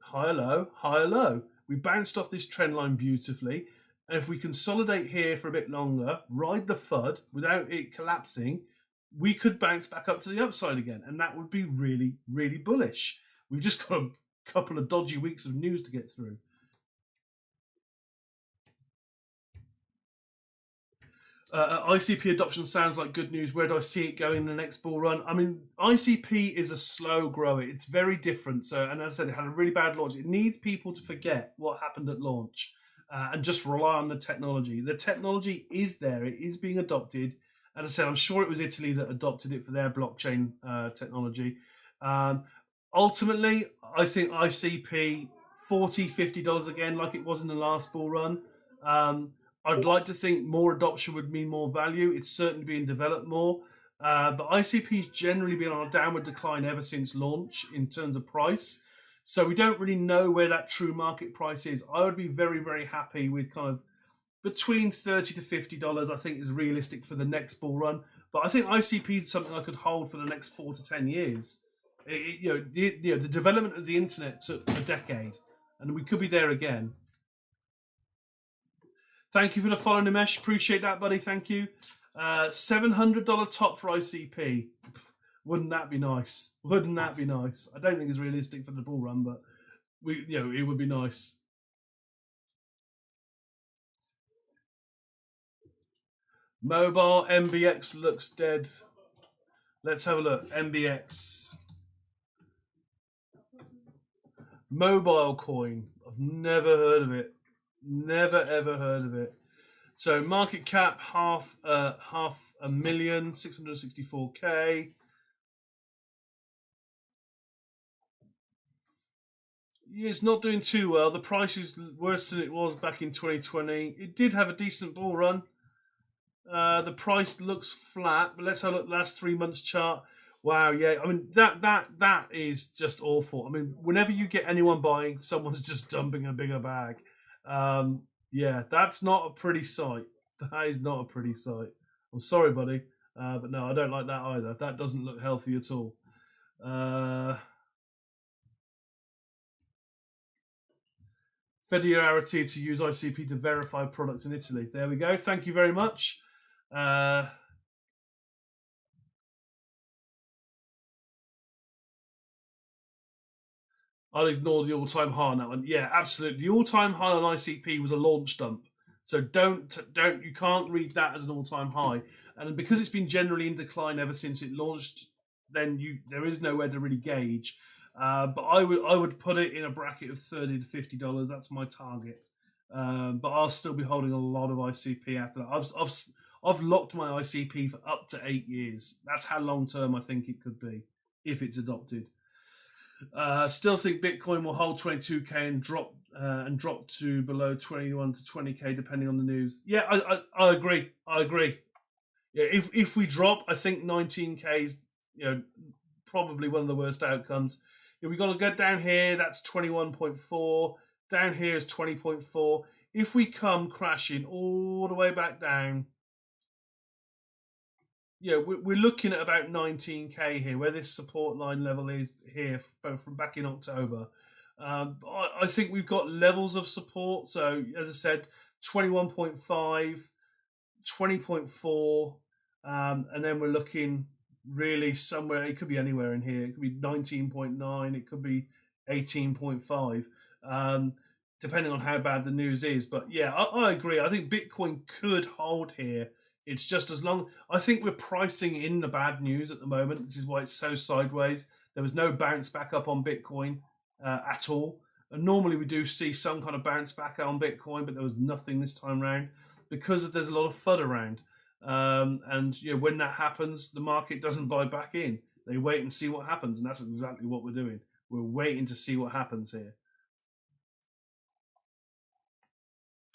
Higher low, higher low. We bounced off this trend line beautifully. And if we consolidate here for a bit longer, ride the FUD without it collapsing, we could bounce back up to the upside again. And that would be really, really bullish. We've just got a couple of dodgy weeks of news to get through. ICP adoption sounds like good news. Where do I see it going in the next bull run? I mean, ICP is a slow grower. It's very different. So, and as I said, it had a really bad launch. It needs people to forget what happened at launch and just rely on the technology. The technology is there. It is being adopted. As I said, I'm sure it was Italy that adopted it for their blockchain technology. Ultimately, I think ICP $40, $50 again, like it was in the last bull run. I'd like to think more adoption would mean more value. It's certainly being developed more. But ICP's generally been on a downward decline ever since launch in terms of price. So we don't really know where that true market price is. I would be very, very happy with kind of between $30 to $50, I think is realistic for the next bull run. But I think ICP is something I could hold for the next 4 to 10 years. The development of the internet took a decade, and we could be there again. Thank you for the follow, Nimesh. Appreciate that, buddy. Thank you. $700 top for ICP. Wouldn't that be nice? Wouldn't that be nice? I don't think it's realistic for the bull run, but it would be nice. Mobile MBX looks dead. Let's have a look. MBX. Mobile coin. I've never heard of it. Never ever heard of it. So market cap half a million, 664K. Yeah, it's not doing too well. The price is worse than it was back in 2020. It did have a decent bull run. The price looks flat, but let's have a look at the last 3 months chart. Wow, yeah. I mean, that is just awful. I mean, whenever you get anyone buying, someone's just dumping a bigger bag. Yeah, that's not a pretty sight. That is not a pretty sight. I'm sorry, buddy. But no, I don't like that either. That doesn't look healthy at all. Federality to use ICP to verify products in Italy. There we go. Thank you very much. I'll ignore the all-time high on that one. Yeah, absolutely. The all-time high on ICP was a launch dump. So you can't read that as an all-time high. And because it's been generally in decline ever since it launched, then there is nowhere to really gauge. But I would put it in a bracket of $30 to $50. That's my target. But I'll still be holding a lot of ICP after that. I've locked my ICP for up to 8 years. That's how long term I think it could be if it's adopted. Still think Bitcoin will hold 22k and drop to below 21 to 20k depending on the news. Yeah, I agree. Yeah, if we drop, I think 19k is probably one of the worst outcomes. We got to go down here. That's 21.4. Down here is 20.4. If we come crashing all the way back down, we're looking at about 19k here, where this support line level is here, both from back in October. I think we've got levels of support. So, as I said, 21.5, 20.4, and then we're looking really somewhere. It could be anywhere in here. It could be 19.9. It could be 18.5. Depending on how bad the news is. But yeah, I agree. I think Bitcoin could hold here. It's just as long. I think we're pricing in the bad news at the moment. This is why it's so sideways. There was no bounce back up on Bitcoin at all. And normally we do see some kind of bounce back on Bitcoin, but there was nothing this time around because there's a lot of FUD around. And when that happens, the market doesn't buy back in. They wait and see what happens, and that's exactly what we're doing. We're waiting to see what happens here.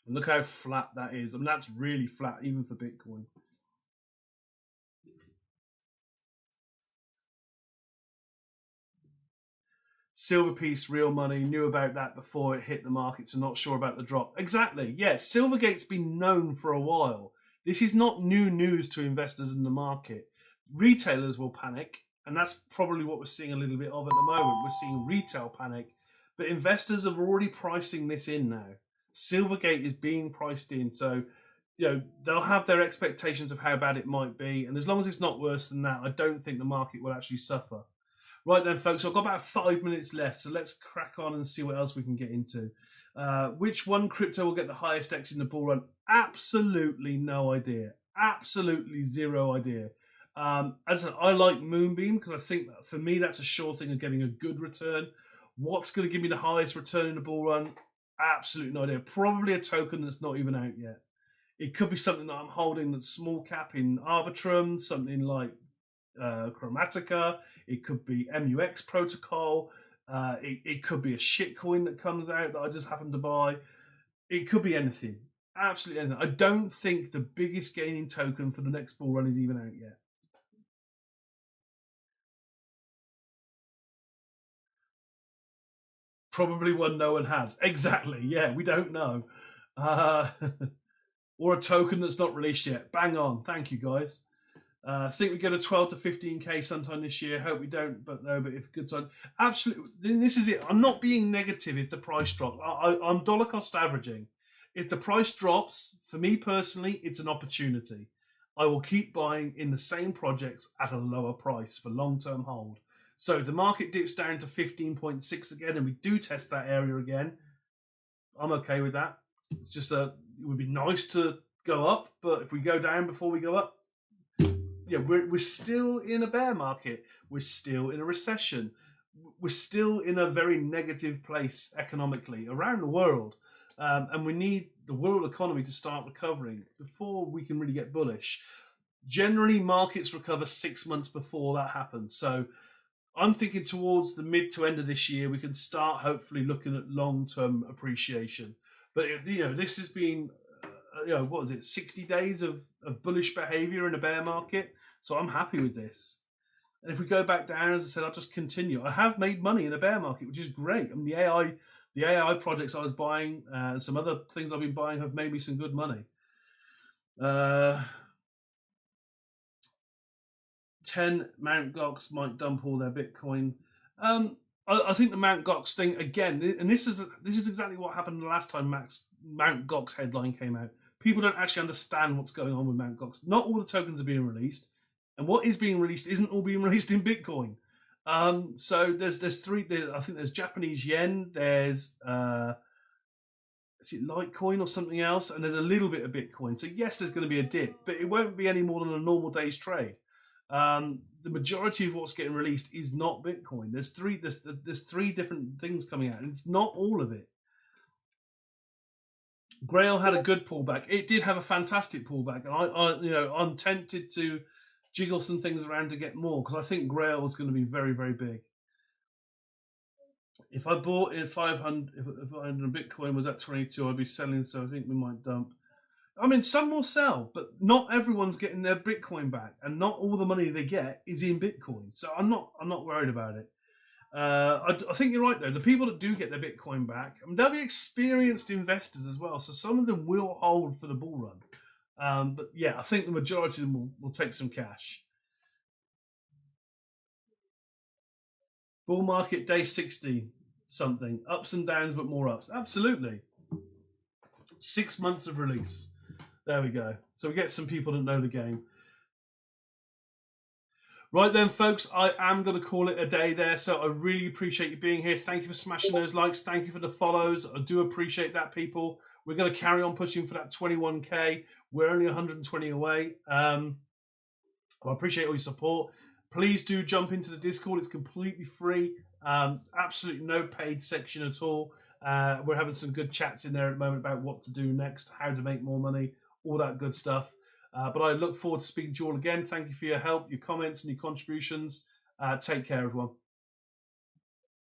Look how flat that is. I mean, that's really flat, even for Bitcoin. Silver piece, real money, knew about that before it hit the markets and not sure about the drop. Exactly. Yeah, Silvergate's been known for a while. This is not new news to investors in the market. Retailers will panic, and that's probably what we're seeing a little bit of at the moment. We're seeing retail panic, but investors are already pricing this in now. Silvergate is being priced in, so they'll have their expectations of how bad it might be, and as long as it's not worse than that, I don't think the market will actually suffer. Right then, folks, I've got about 5 minutes left, so let's crack on and see what else we can get into. Which one crypto will get the highest X in the bull run? Absolutely no idea. Absolutely zero idea. As I said, I like Moonbeam because I think that for me that's a sure thing of getting a good return. What's going to give me the highest return in the bull run? Absolutely no idea. Probably a token that's not even out yet. It could be something that I'm holding that's small cap in Arbitrum, something like Chromatica. It could be MUX protocol. It could be a shitcoin that comes out that I just happen to buy. It could be anything. Absolutely anything. I don't think the biggest gaining token for the next bull run is even out yet. Probably one no one has. Exactly. Yeah, we don't know. Or a token that's not released yet. Bang on. Thank you, guys. I think we get a 12 to 15k sometime this year. Hope we don't, but if good time. Absolutely. This is it. I'm not being negative if the price drops. I'm dollar cost averaging. If the price drops, for me personally, it's an opportunity. I will keep buying in the same projects at a lower price for long-term hold. So if the market dips down to 15.6 again and we do test that area again, I'm okay with that. It's just it would be nice to go up, but if we go down before we go up, we're still in a bear market. We're still in a recession. We're still in a very negative place economically around the world. And we need the world economy to start recovering before we can really get bullish. Generally, markets recover 6 months before that happens. So I'm thinking towards the mid to end of this year, we can start hopefully looking at long-term appreciation. But, this has been, 60 days of bullish behavior in a bear market. So I'm happy with this. And if we go back down, as I said, I'll just continue. I have made money in a bear market, which is great. I mean, the AI projects I was buying, some other things I've been buying have made me some good money. 10 Mt. Gox might dump all their Bitcoin. I think the Mt. Gox thing again, and this is exactly what happened the last time Mt. Gox headline came out. People don't actually understand what's going on with Mt. Gox. Not all the tokens are being released, and what is being released isn't all being released in Bitcoin. So there's three. I think there's Japanese yen. There's is it Litecoin or something else? And there's a little bit of Bitcoin. So yes, there's going to be a dip, but it won't be any more than a normal day's trade. The majority of what's getting released is not Bitcoin. There's three different things coming out, and it's not all of it. Grail had a good pullback. It did have a fantastic pullback, and I'm tempted to jiggle some things around to get more because I think Grail was going to be very, very big. If I bought in 500, if Bitcoin was at 22, I'd be selling. So I think we might dump. I mean, some will sell, but not everyone's getting their Bitcoin back, and not all the money they get is in Bitcoin. So I'm not worried about it. I think you're right though. The people that do get their Bitcoin back, I mean, they'll be experienced investors as well. So some of them will hold for the bull run. But yeah, I think the majority of them will take some cash. Bull market day 60 something, ups and downs, but more ups. Absolutely. 6 months of release. There we go. So we get some people that know the game. Right then, folks, I am going to call it a day there. So I really appreciate you being here. Thank you for smashing those likes. Thank you for the follows. I do appreciate that, people. We're going to carry on pushing for that 21K. We're only 120 away. I appreciate all your support. Please do jump into the Discord. It's completely free. Absolutely no paid section at all. We're having some good chats in there at the moment about what to do next, how to make more money, all that good stuff. But I look forward to speaking to you all again. Thank you for your help, your comments, and your contributions. Take care, everyone.